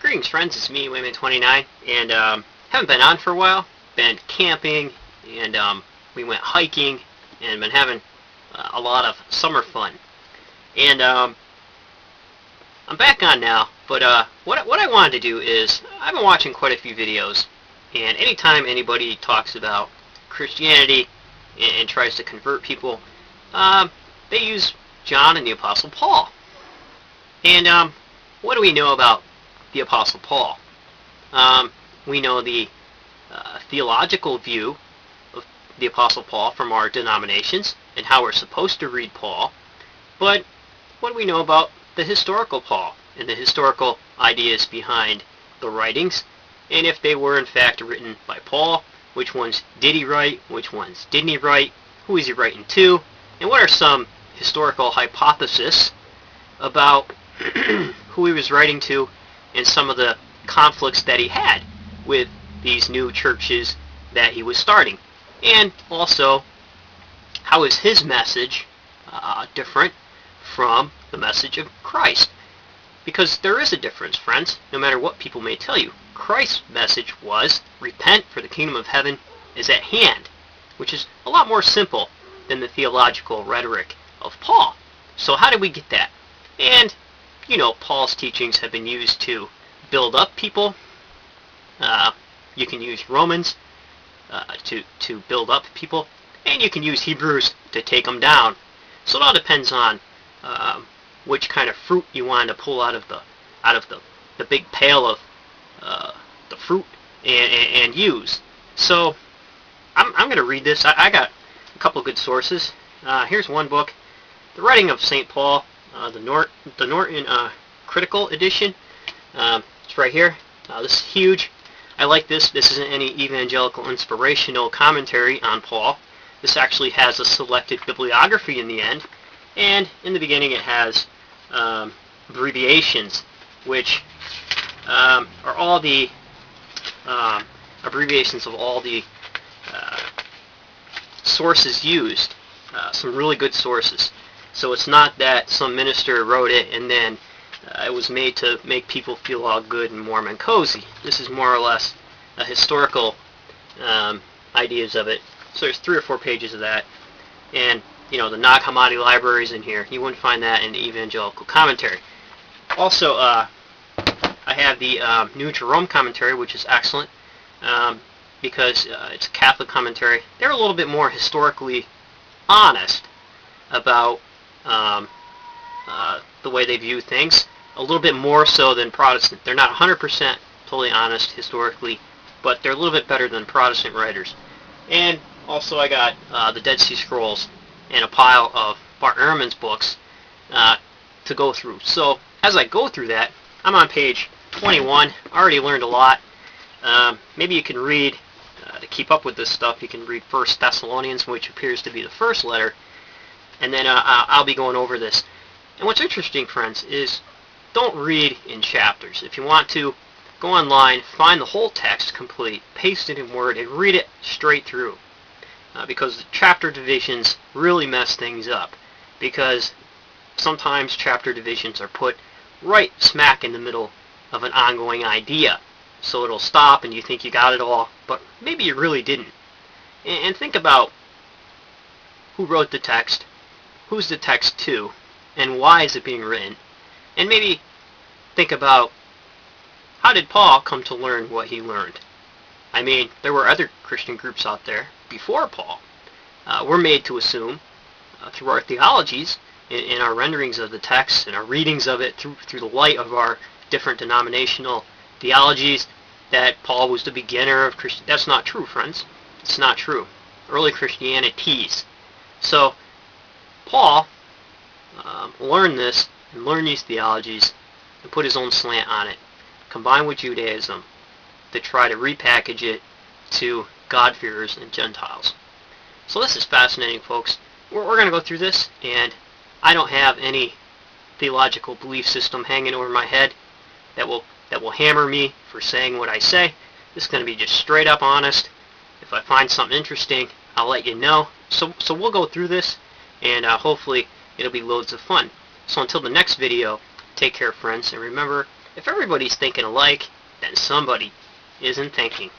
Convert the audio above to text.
Greetings, friends. It's me, Wayman29, and haven't been on for a while. Been camping, and we went hiking, and been having a lot of summer fun. And I'm back on now, but what I wanted to do is, I've been watching quite a few videos, and anytime anybody talks about Christianity and tries to convert people, they use John and the Apostle Paul. And what do we know about the Apostle Paul? We know the theological view of the Apostle Paul from our denominations and how we're supposed to read Paul, but what do we know about the historical Paul and the historical ideas behind the writings, and if they were in fact written by Paul? Which ones did he write? Which ones didn't he write? Who is he writing to? And what are some historical hypotheses about who he was writing to and some of the conflicts that he had with these new churches that he was starting? And also, how is his message different from the message of Christ? Because there is a difference, friends, no matter what people may tell you. Christ's message was, repent, for the kingdom of heaven is at hand, which is a lot more simple than the theological rhetoric of Paul. So how did we get that? And, you know, Paul's teachings have been used to build up people. You can use Romans to build up people, and you can use Hebrews to take them down. So it all depends on which kind of fruit you want to pull out of the big pail of the fruit and use. So I'm going to read this. I got a couple of good sources. Here's one book, The Writing of St. Paul, the Norton Critical Edition. It's right here. This is huge. I like this. This isn't any evangelical inspirational commentary on Paul. This actually has a selected bibliography in the end, and in the beginning it has abbreviations, which are all the abbreviations of all the sources used. Some really good sources. So it's not that some minister wrote it and then it was made to make people feel all good and warm and cozy. This is more or less a historical ideas of it. So there's 3 or 4 pages of that. And, you know, the Nag Hammadi libraries in here. You wouldn't find that in the evangelical commentary. Also, I have the new Jerome commentary, which is excellent, because it's a Catholic commentary. They're a little bit more historically honest about the way they view things, a little bit more so than Protestant. They're not 100% totally honest historically, but they're a little bit better than Protestant writers. And also I got the Dead Sea Scrolls and a pile of Bart Ehrman's books to go through. So as I go through that, I'm on page 21. I already learned a lot. Maybe you can read, to keep up with this stuff, you can read 1 Thessalonians, which appears to be the first letter, and then I'll be going over this. And what's interesting, friends, is don't read in chapters. If you want to, go online, find the whole text complete, paste it in Word, and read it straight through. Because the chapter divisions really mess things up. Because sometimes chapter divisions are put right smack in the middle of an ongoing idea. So it'll stop and you think you got it all, but maybe you really didn't. And think about who wrote the text, who's the text to, and why is it being written. And maybe think about, how did Paul come to learn what he learned? I mean, there were other Christian groups out there before Paul. We're made to assume, through our theologies, in our renderings of the text, and our readings of it through the light of our different denominational theologies, that Paul was the beginner of Christianity. That's not true, friends. It's not true. Early Christianities. So, Paul learned this, and learned these theologies, and put his own slant on it, combined with Judaism, to try to repackage it to God-fearers and Gentiles. So this is fascinating, folks. We're going to go through this, and I don't have any theological belief system hanging over my head that will hammer me for saying what I say. This is going to be just straight up honest. If I find something interesting, I'll let you know. So we'll go through this, and hopefully it'll be loads of fun. So until the next video, take care, friends, and remember, If everybody's thinking alike, then somebody isn't thinking.